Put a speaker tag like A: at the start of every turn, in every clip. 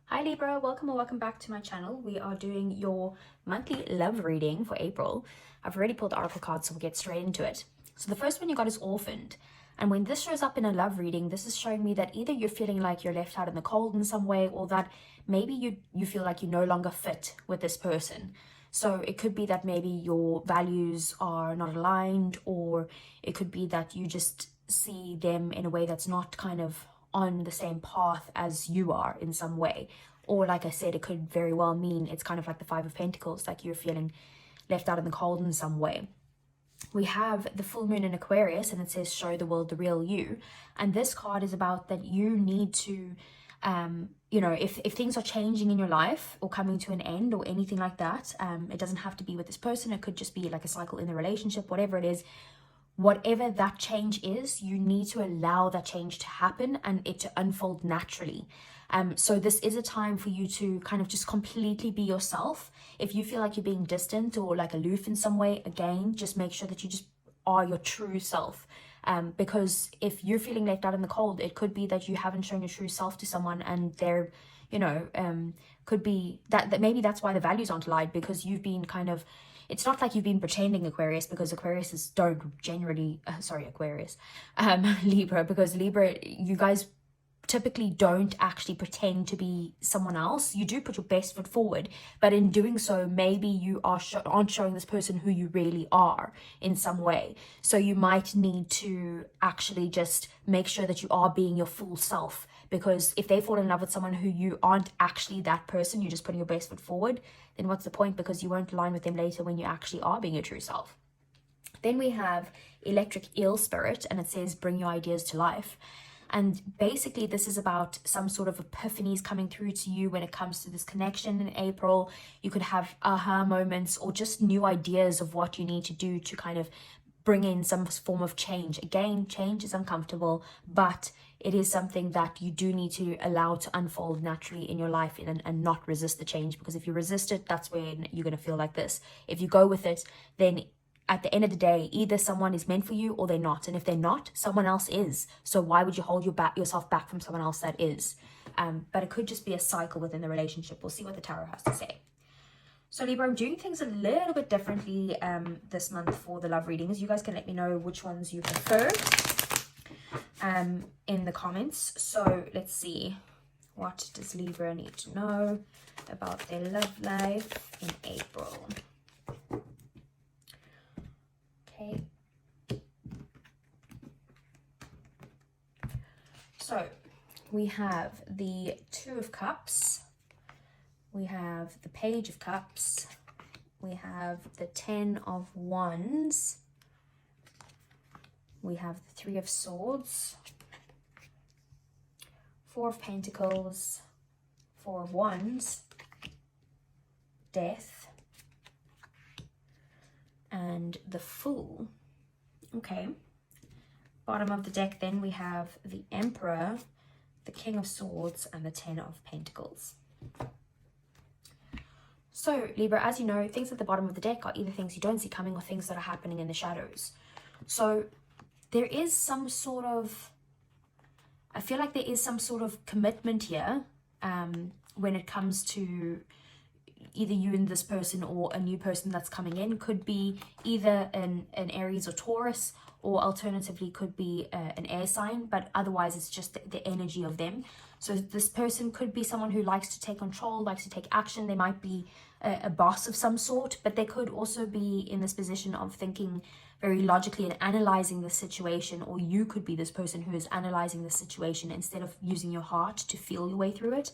A: Hi Libra, welcome or welcome back to my channel. We are doing your monthly love reading for April. I've already pulled the oracle cards, so we'll get straight into it. So the first one you got is orphaned. And when this shows up in a love reading, this is showing me that either you're feeling like you're left out in the cold in some way, or that maybe you feel like you no longer fit with this person. So it could be that maybe your values are not aligned, or it could be that you just see them in a way that's not kind of on the same path as you are in some way. Or like I said, it could very well mean it's kind of like the Five of Pentacles, like you're feeling left out in the cold in some way. We have the full moon in Aquarius, and it says show the world the real you. And this card is about that you need to if things are changing in your life or coming to an end or anything like that, it doesn't have to be with this person. It could just be like a cycle in the relationship, whatever it is. Whatever that change is, you need to allow that change to happen and it to unfold naturally. So this is a time for you to kind of just completely be yourself. If you feel like you're being distant or like aloof in some way, again, just make sure that you just are your true self. Because if you're feeling left out in the cold, it could be that you haven't shown your true self to someone, and they're, could be that maybe that's why the values aren't aligned, because you've been kind of, it's not like you've been pretending Aquarius, because Aquariuses don't generally, Libra, because Libra, you guys typically don't actually pretend to be someone else. You do put your best foot forward, but in doing so, maybe you aren't showing this person who you really are in some way. So you might need to actually just make sure that you are being your full self, because if they fall in love with someone who you aren't actually that person, you're just putting your best foot forward, then what's the point? Because you won't align with them later when you actually are being your true self. Then we have electric eel spirit, and it says bring your ideas to life. And basically this is about some sort of epiphanies coming through to you when it comes to this connection in April. You could have aha moments or just new ideas of what you need to do to kind of bring in some form of change. Again, change is uncomfortable, but it is something that you do need to allow to unfold naturally in your life, and not resist the change, because if you resist it, that's when you're going to feel like this. If you go with it, then at the end of the day, either someone is meant for you or they're not. And if they're not, someone else is. So why would you hold yourself back from someone else that is? But it could just be a cycle within the relationship. We'll see what the tarot has to say. So Libra, I'm doing things a little bit differently this month for the love readings. You guys can let me know which ones you prefer in the comments. So let's see. What does Libra need to know about their love life in April? Okay. So we have the Two of Cups, we have the Page of Cups, we have the Ten of Wands, we have the Three of Swords, Four of Pentacles, Four of Wands, Death, and the Fool. Okay. Bottom of the deck then we have the Emperor, the King of Swords, and the Ten of Pentacles. So Libra, as you know, things at the bottom of the deck are either things you don't see coming or things that are happening in the shadows. So there is some sort of, I feel like there is some sort of commitment here when it comes to either you and this person or a new person that's coming in. Could be either an Aries or Taurus, or alternatively could be an air sign, but otherwise it's just the energy of them. So this person could be someone who likes to take control, likes to take action. They might be a boss of some sort, but they could also be in this position of thinking very logically and analyzing the situation, or you could be this person who is analyzing the situation instead of using your heart to feel your way through it.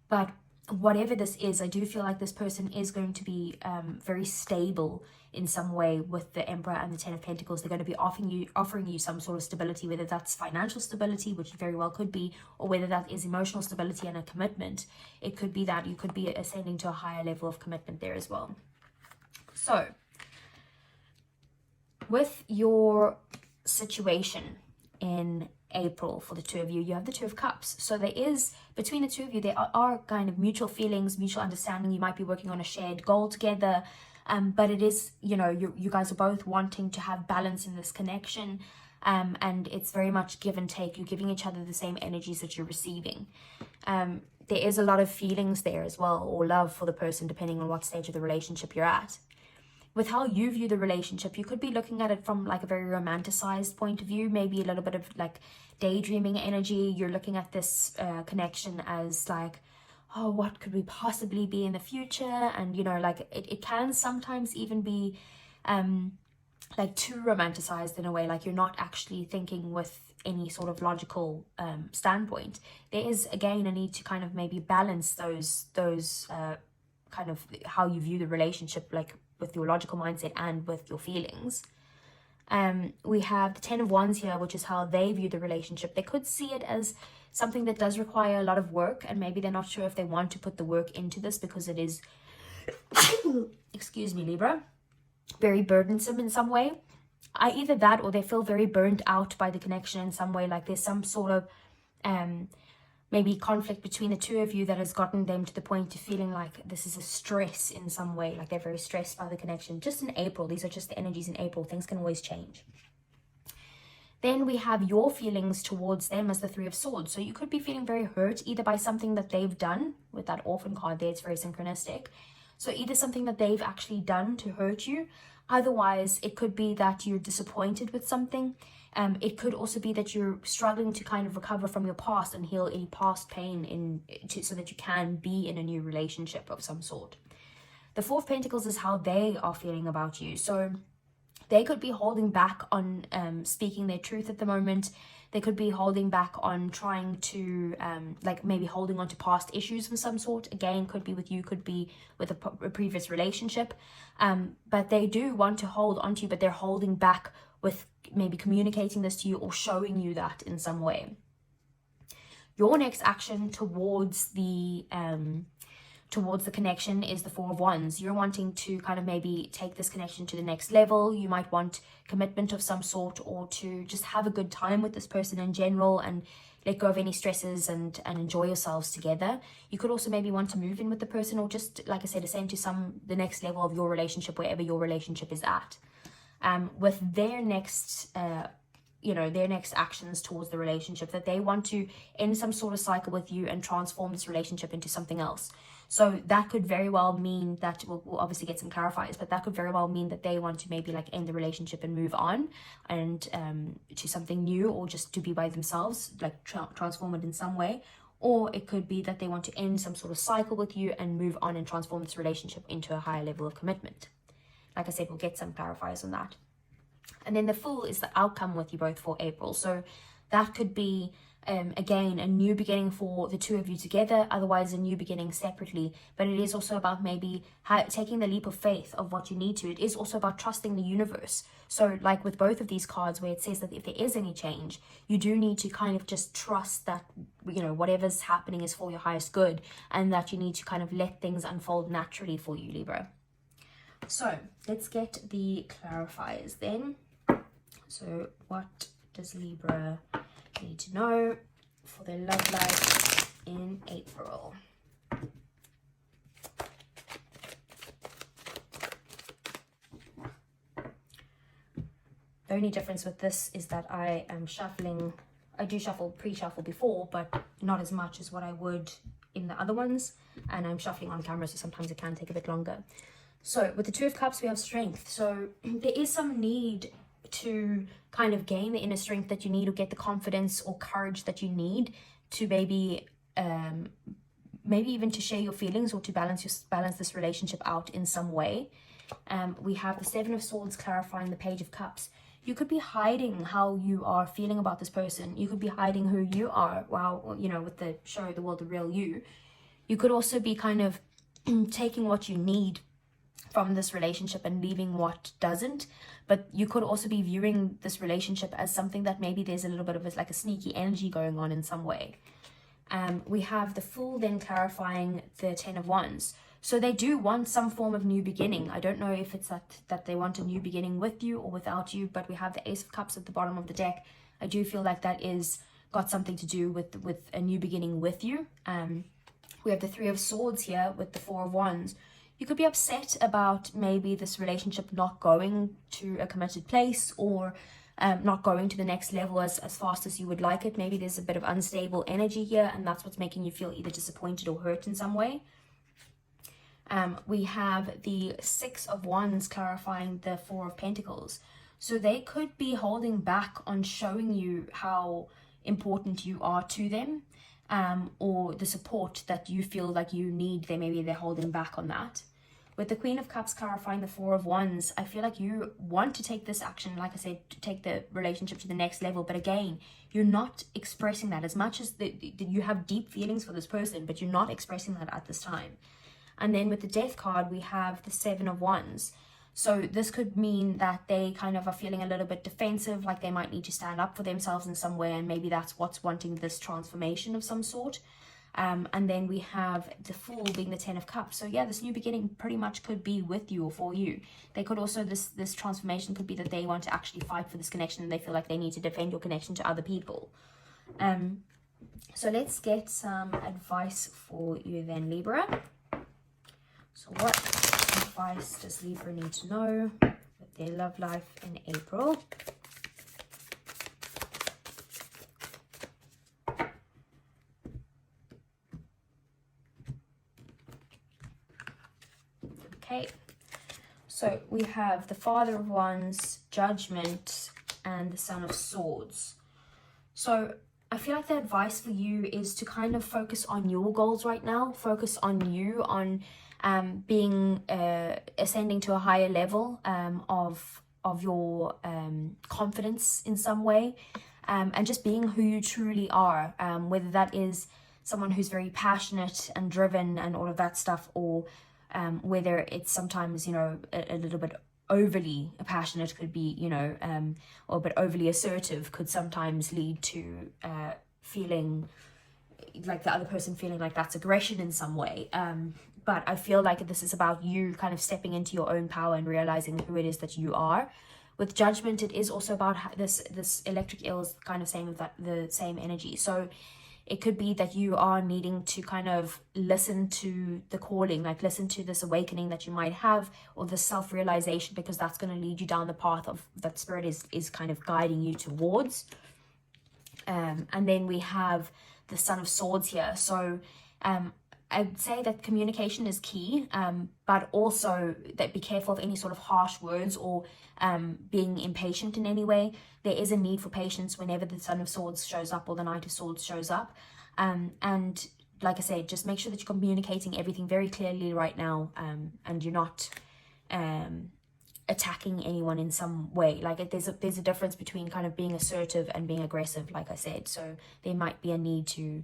A: But whatever this is, I do feel like this person is going to be very stable in some way with the Emperor and the Ten of Pentacles. They're going to be offering you some sort of stability, whether that's financial stability, which very well could be, or whether that is emotional stability and a commitment. It could be that you could be ascending to a higher level of commitment there as well. So with your situation in April for the two of you, you have the Two of Cups. So there is, between the two of you, there are kind of mutual feelings, mutual understanding. You might be working on a shared goal together, but it is, you guys are both wanting to have balance in this connection. and it's very much give and take. You're giving each other the same energies that you're receiving. There is a lot of feelings there as well, or love for the person, depending on what stage of the relationship you're at. With how you view the relationship, you could be looking at it from like a very romanticized point of view, maybe a little bit of like daydreaming energy. You're looking at this connection as like, oh, what could we possibly be in the future? And, you know, like it can sometimes even be like too romanticized in a way, like you're not actually thinking with any sort of logical standpoint. There is, again, a need to kind of maybe balance those kind of how you view the relationship, like with your logical mindset and with your feelings. We have the 10 of Wands here, which is how they view the relationship. They could see it as something that does require a lot of work, and maybe they're not sure if they want to put the work into this because it is excuse me, Libra, very burdensome in some way. Either that, or they feel very burnt out by the connection in some way, like there's some sort of maybe conflict between the two of you that has gotten them to the point of feeling like this is a stress in some way, like they're very stressed by the connection. Just in April, these are just the energies in April. Things can always change. Then we have your feelings towards them as the Three of Swords. So you could be feeling very hurt either by something that they've done. With that Orphan card there, it's very synchronistic. So either something that they've actually done to hurt you. Otherwise, it could be that you're disappointed with something. It could also be that you're struggling to kind of recover from your past and heal any past pain so that you can be in a new relationship of some sort. The Four of Pentacles is how they are feeling about you. So they could be holding back on speaking their truth at the moment. They could be holding back on trying to, like maybe holding on to past issues of some sort. Again, could be with you, could be with a previous relationship. But they do want to hold on to you, but they're holding back with maybe communicating this to you or showing you that in some way. Your next action towards the connection is the Four of Wands. You're wanting to kind of maybe take this connection to the next level. You might want commitment of some sort, or to just have a good time with this person in general and let go of any stresses and enjoy yourselves together. You could also maybe want to move in with the person, or just, like I said, ascend to the next level of your relationship, wherever your relationship is at. With their next their next actions towards the relationship, that they want to end some sort of cycle with you and transform this relationship into something else. So that could very well mean that, we'll obviously get some clarifiers, but that could very well mean that they want to maybe like end the relationship and move on and to something new, or just to be by themselves, like transform it in some way. Or it could be that they want to end some sort of cycle with you and move on and transform this relationship into a higher level of commitment. Like I said, we'll get some clarifiers on that. And then the Fool is the outcome with you both for April. So that could be, again, a new beginning for the two of you together, otherwise a new beginning separately. But it is also about maybe taking the leap of faith of what you need to. It is also about trusting the universe. So like with both of these cards, where it says that if there is any change, you do need to kind of just trust that, you know, whatever's happening is for your highest good, and that you need to kind of let things unfold naturally for you, Libra. So let's get the clarifiers then. So what does Libra need to know for their love life in April? The only difference with this is that I am shuffling. I do pre-shuffle before, but not as much as what I would in the other ones. And I'm shuffling on camera, so sometimes it can take a bit longer. So with the Two of Cups, we have strength. So there is some need to kind of gain the inner strength that you need, or get the confidence or courage that you need to maybe even to share your feelings, or to balance this relationship out in some way. We have the Seven of Swords clarifying the Page of Cups. You could be hiding how you are feeling about this person. You could be hiding who you are. Wow, you know, with the show the world the real you. You could also be kind of taking what you need from this relationship and leaving what doesn't. But you could also be viewing this relationship as something that maybe there's a little bit of a sneaky energy going on in some way. We have the Fool then clarifying the 10 of Wands. So they do want some form of new beginning. I don't know if it's that they want a new beginning with you or without you, but we have the Ace of Cups at the bottom of the deck. I do feel like that is got something to do with a new beginning with you. We have the Three of Swords here with the Four of Wands. You could be upset about maybe this relationship not going to a committed place, or not going to the next level as fast as you would like it. Maybe there's a bit of unstable energy here, and that's what's making you feel either disappointed or hurt in some way. We have the Six of Wands clarifying the Four of Pentacles. So they could be holding back on showing you how important you are to them, or the support that you feel like you need. Maybe they're holding back on that. With the Queen of Cups clarifying the Four of Wands, I feel like you want to take this action, like I said, to take the relationship to the next level. But again, you're not expressing that as much as you have deep feelings for this person, but you're not expressing that at this time. And then with the Death card, we have the Seven of Wands. So this could mean that they kind of are feeling a little bit defensive, like they might need to stand up for themselves in some way, and maybe that's what's wanting this transformation of some sort. And then we have the Fool being the Ten of Cups. So yeah, this new beginning pretty much could be with you or for you. They could also, this transformation could be that they want to actually fight for this connection, and they feel like they need to defend your connection to other people. So let's get some advice for you then, Libra. So what advice does Libra need to know with their love life in April? Okay, so we have the Father of Wands, Judgment, and the Son of Swords. So I feel like the advice for you is to kind of focus on your goals right now. Focus on you, on being ascending to a higher level of your confidence in some way, and just being who you truly are, whether that is someone who's very passionate and driven and all of that stuff, or whether it's sometimes, you know, a little bit overly passionate could be, you know, or a bit overly assertive could sometimes lead to feeling like the other person feeling like that's aggression in some way. But I feel like this is about you kind of stepping into your own power and realizing who it is that you are. With Judgment, it is also about this electric eel is kind of the same energy. So it could be that you are needing to kind of listen to the calling, like listen to this awakening that you might have, or the self-realization, because that's going to lead you down the path of that Spirit is kind of guiding you towards. And then we have the Son of Swords here. So I'd say that communication is key, but also that be careful of any sort of harsh words or being impatient in any way. There is a need for patience whenever the Son of Swords shows up or the Knight of Swords shows up. And like I said, just make sure that you're communicating everything very clearly right now, and you're not attacking anyone in some way. Like there's a difference between kind of being assertive and being aggressive, like I said. So there might be a need to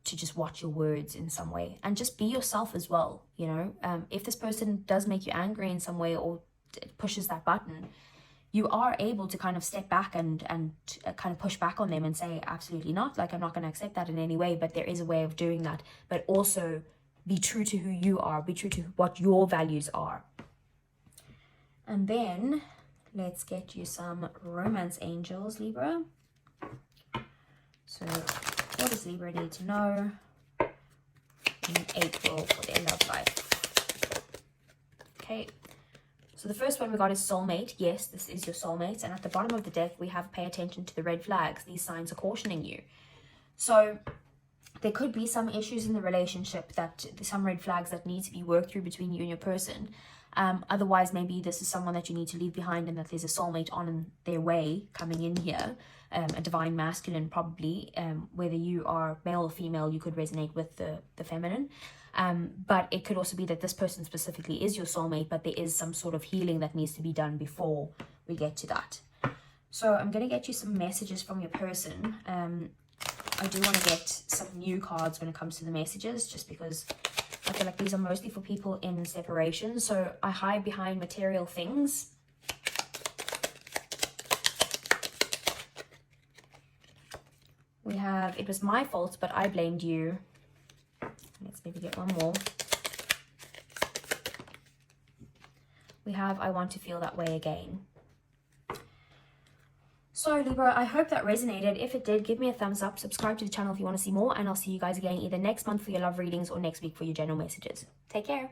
A: just watch your words in some way, and just be yourself as well. You know, if this person does make you angry in some way or pushes that button, you are able to kind of step back and kind of push back on them and say, absolutely not, like I'm not going to accept that in any way. But there is a way of doing that, but also be true to who you are, be true to what your values are. And then let's get you some romance angels, Libra. So what does Libra need to know in April for their love life? Okay, so the first one we got is soulmate. Yes, this is your soulmate. And at the bottom of the deck, we have pay attention to the red flags. These signs are cautioning you. So there could be some issues in the relationship, some red flags that need to be worked through between you and your person. Otherwise, maybe this is someone that you need to leave behind, and that there's a soulmate on their way coming in here. A divine masculine, probably. Whether you are male or female, you could resonate with the feminine. But it could also be that this person specifically is your soulmate, but there is some sort of healing that needs to be done before we get to that. So I'm going to get you some messages from your person. I do want to get some new cards when it comes to the messages, just because I feel like these are mostly for people in separation. So I hide behind material things. We have, it was my fault, but I blamed you. Let's maybe get one more. We have, I want to feel that way again. So Libra, I hope that resonated. If it did, give me a thumbs up, subscribe to the channel if you want to see more, and I'll see you guys again either next month for your love readings or next week for your general messages. Take care.